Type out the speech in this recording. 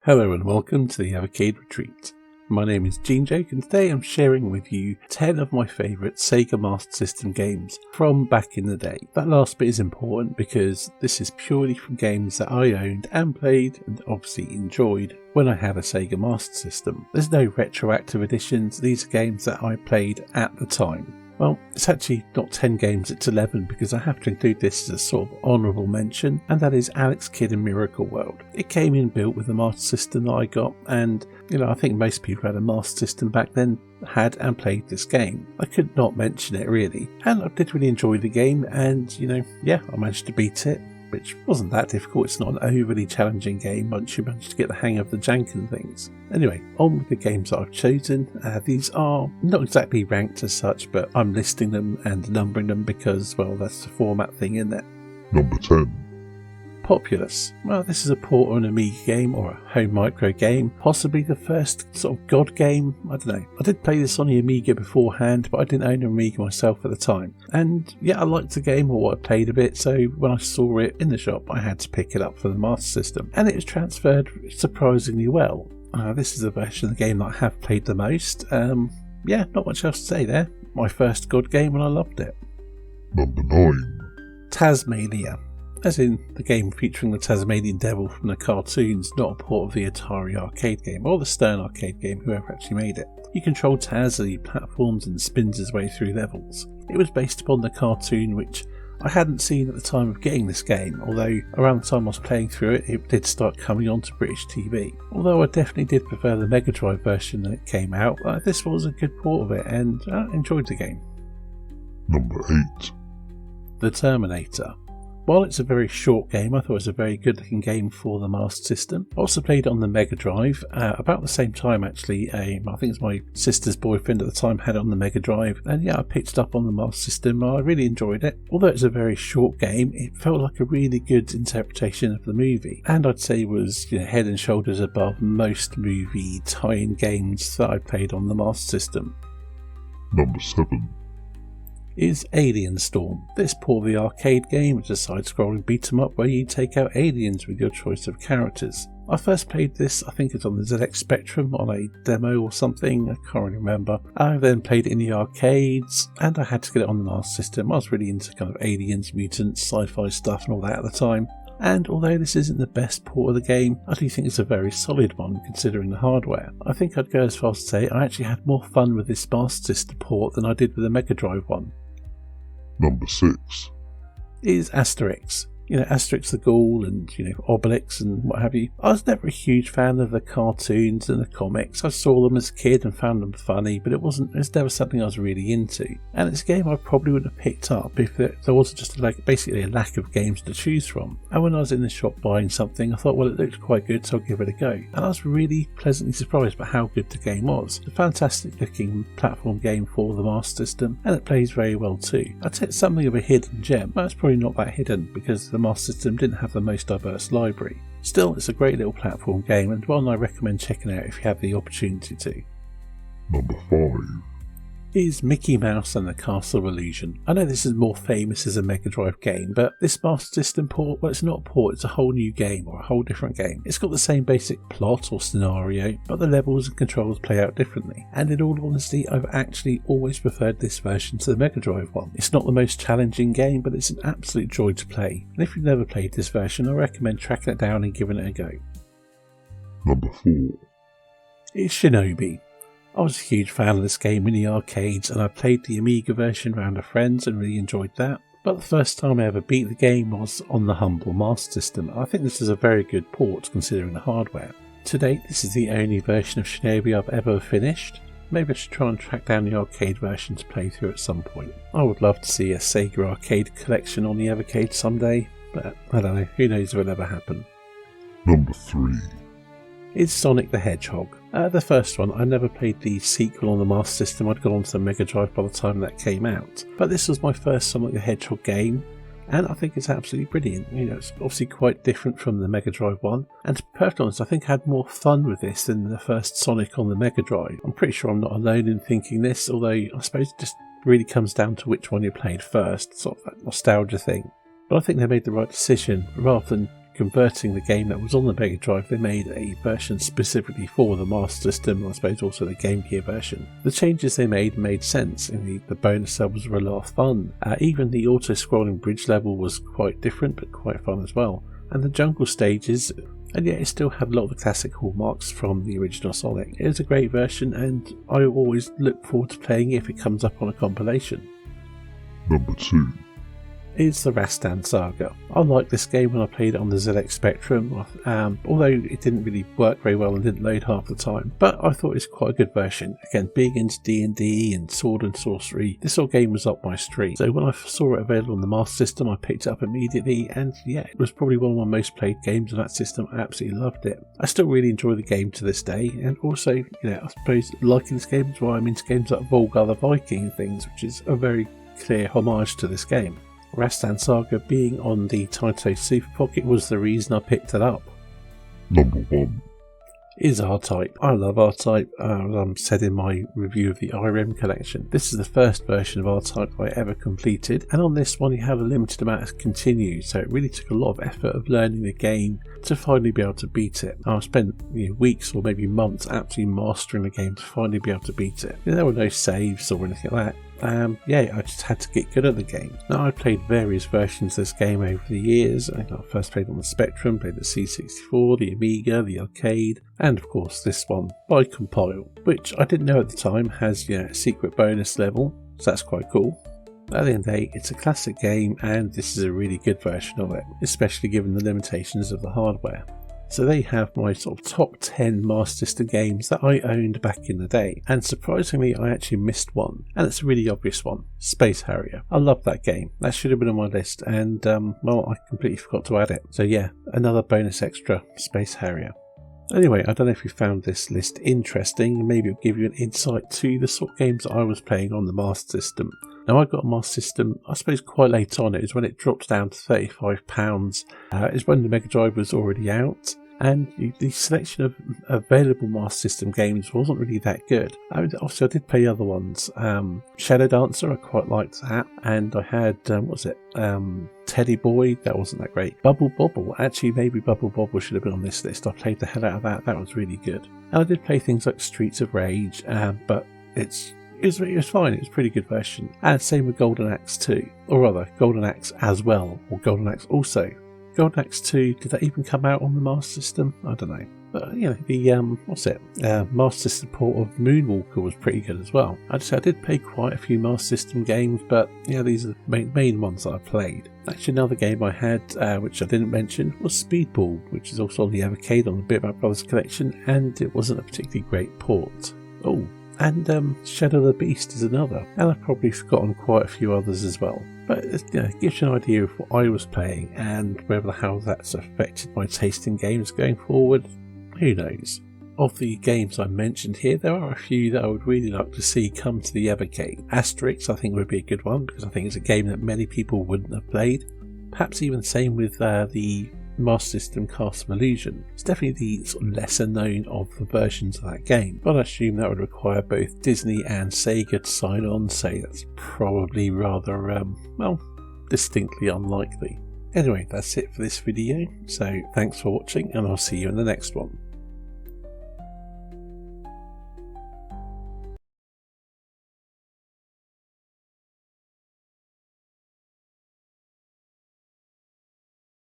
Hello and welcome to the Arcade Retreat. My name is Gene Jake and today I'm sharing with you 10 of my favourite Sega Master System games from back in the day. That last bit is important because this is purely from games that I owned and played and obviously enjoyed when I had a Sega Master System. There's no retroactive editions, these are games that I played at the time. Well, it's actually not 10 games, it's 11 because I have to include this as a sort of honourable mention, and that is Alex Kidd in Miracle World. It came in built with the Master System that I got, and I think most people who had a Master System back then had and played this game. I could not mention it really, and I did really enjoy the game, and I managed to beat it, which wasn't that difficult. It's not an overly challenging game once you manage to get the hang of the jank and things. Anyway, on with the games that I've chosen. These are not exactly ranked as such, but I'm listing them and numbering them because, well, that's the format thing, isn't it? Number 10. Populace. Well, this is a port on an Amiga game or a home micro game, possibly the first sort of god game, I don't know. I did play this on the Amiga beforehand, but I didn't own an Amiga myself at the time. And yeah, I liked the game, or I played a bit, so when I saw it in the shop, I had to pick it up for the Master System. And it was transferred surprisingly well. This is a version of the game that I have played the most. Not much else to say there. My first god game and I loved it. Number 9. Tasmania. As in the game featuring the Tasmanian Devil from the cartoons, not a port of the Atari arcade game, or the Stern arcade game, whoever actually made it. You control Taz as he platforms and spins his way through levels. It was based upon the cartoon, which I hadn't seen at the time of getting this game, although around the time I was playing through it, it did start coming onto British TV. Although I definitely did prefer the Mega Drive version that it came out, this was a good port of it, and I enjoyed the game. Number 8. The Terminator. While it's a very short game, I thought it was a very good looking game for the Master System. I also played it on the Mega Drive, about the same time actually. I think it's my sister's boyfriend at the time had it on the Mega Drive, and yeah, I picked it up on the Master System. I really enjoyed it. Although it's a very short game, it felt like a really good interpretation of the movie, and I'd say was head and shoulders above most movie tie-in games that I played on the Master System. Number 7. Is Alien Storm. This port of the arcade game is a side-scrolling beat-em-up where you take out aliens with your choice of characters. I first played this, I think it's on the ZX Spectrum on a demo or something, I can't really remember. I then played it in the arcades, and I had to get it on the Master System. I was really into kind of aliens, mutants, sci-fi stuff and all that at the time. And although this isn't the best port of the game, I do think it's a very solid one considering the hardware. I think I'd go as far as to say I actually had more fun with this Master System port than I did with the Mega Drive one. Number 6. Is Asterisks. Asterix the Ghoul and, Obelix and what have you. I was never a huge fan of the cartoons and the comics. I saw them as a kid and found them funny, but it was never something I was really into. And it's a game I probably wouldn't have picked up if there wasn't just basically a lack of games to choose from. And when I was in the shop buying something, I thought, well, it looked quite good, so I'll give it a go. And I was really pleasantly surprised by how good the game was. It's a fantastic looking platform game for the Master System, and it plays very well too. I'd say it's something of a hidden gem, but it's probably not that hidden because the Master System didn't have the most diverse library. Still, it's a great little platform game and one I recommend checking out if you have the opportunity to. Number 5. Is Mickey Mouse and the Castle of Illusion. I know this is more famous as a Mega Drive game, but this Master System port, well, it's not a port, it's a whole new game or a whole different game. It's got the same basic plot or scenario, but the levels and controls play out differently. And in all honesty, I've actually always preferred this version to the Mega Drive one. It's not the most challenging game, but it's an absolute joy to play. And if you've never played this version, I recommend tracking it down and giving it a go. Number 4. Is Shinobi. I was a huge fan of this game in the arcades, and I played the Amiga version around with friends and really enjoyed that. But the first time I ever beat the game was on the humble Master System. I think this is a very good port considering the hardware. To date, this is the only version of Shinobi I've ever finished. Maybe I should try and track down the arcade version to play through at some point. I would love to see a Sega arcade collection on the Evercade someday, but I don't know, who knows if it'll ever happen. Number 3. Is Sonic the Hedgehog. The first one, I never played the sequel on the Master System. I'd gone on to the Mega Drive by the time that came out. But this was my first Sonic the Hedgehog game, and I think it's absolutely brilliant. It's obviously quite different from the Mega Drive one, and to be perfectly honest, I think I had more fun with this than the first Sonic on the Mega Drive. I'm pretty sure I'm not alone in thinking this, although I suppose it just really comes down to which one you played first, sort of that nostalgia thing. But I think they made the right decision, rather than converting the game that was on the Mega Drive. They made a version specifically for the Master System, I suppose also the Game Gear version. The changes they made sense, and the bonus levels were a lot of fun. Even the auto-scrolling bridge level was quite different, but quite fun as well. And the jungle stages, and yet it still had a lot of the classic hallmarks from the original Sonic. It was a great version, and I always look forward to playing it if it comes up on a compilation. Number 2. Is the Rastan Saga. I liked this game when I played it on the ZX Spectrum, although it didn't really work very well and didn't load half the time, but I thought it was quite a good version. Again, big into D&D and sword and sorcery, this sort of game was up my street, so when I saw it available on the Master System I picked it up immediately, and yeah, it was probably one of my most played games on that system. I absolutely loved it. I still really enjoy the game to this day, and also, I suppose liking this game is why I'm into games like Volga the Viking and things, which is a very clear homage to this game. Rastan Saga being on the Taito Super Pocket was the reason I picked it up. Number 1. Is R-Type. I love R-Type, as I said in my review of the IREM collection. This is the first version of R-Type I ever completed, and on this one you have a limited amount of continue, so it really took a lot of effort of learning the game to finally be able to beat it. I spent weeks or maybe months absolutely mastering the game to finally be able to beat it. There were no saves or anything like that. I just had to get good at the game. Now, I played various versions of this game over the years. I first played on the Spectrum, played the C64, the Amiga, the arcade, and of course this one by Compile, which I didn't know at the time has a secret bonus level, so that's quite cool. At the end of the day, it's a classic game, and this is a really good version of it, especially given the limitations of the hardware. So they have my sort of top 10 Master System games that I owned back in the day, and surprisingly I actually missed one, and it's a really obvious one, Space Harrier. I love that game, that should have been on my list, and well, I completely forgot to add it. So yeah, another bonus extra, Space Harrier. Anyway, I don't know if you found this list interesting, maybe it'll give you an insight to the sort of games that I was playing on the Master System. Now, I got a Master System, I suppose quite late on. It was when it dropped down to £35. It was when the Mega Drive was already out, and the selection of available Master System games wasn't really that good. Obviously I did play other ones. Shadow Dancer, I quite liked that, and I had Teddy Boy, that wasn't that great. Bubble Bobble, actually maybe Bubble Bobble should have been on this list. I played the hell out of that was really good. And I did play things like Streets of Rage, but it was fine, it was a pretty good version. And same with Golden Axe 2, or rather Golden Axe as well, or Golden Axe also. Golden Axe 2, did that even come out on the Master System? I don't know. But the Master System port of Moonwalker was pretty good as well. I did play quite a few Master System games, but these are the main ones that I played. Actually, another game I had, which I didn't mention, was Speedball, which is also on the arcade on the Bitmap Brothers collection, and it wasn't a particularly great port. Oh, and Shadow of the Beast is another, and I've probably forgotten quite a few others as well. But it gives you an idea of what I was playing, and how that's affected my taste in games going forward, who knows. Of the games I mentioned here, there are a few that I would really like to see come to the Evercade. Asterisks I think would be a good one, because I think it's a game that many people wouldn't have played. Perhaps even the same with the Master System Castle of Illusion. It's definitely the sort of lesser known of the versions of that game, but I assume that would require both Disney and Sega to sign on, so that's probably rather, distinctly unlikely. Anyway, that's it for this video, so thanks for watching, and I'll see you in the next one.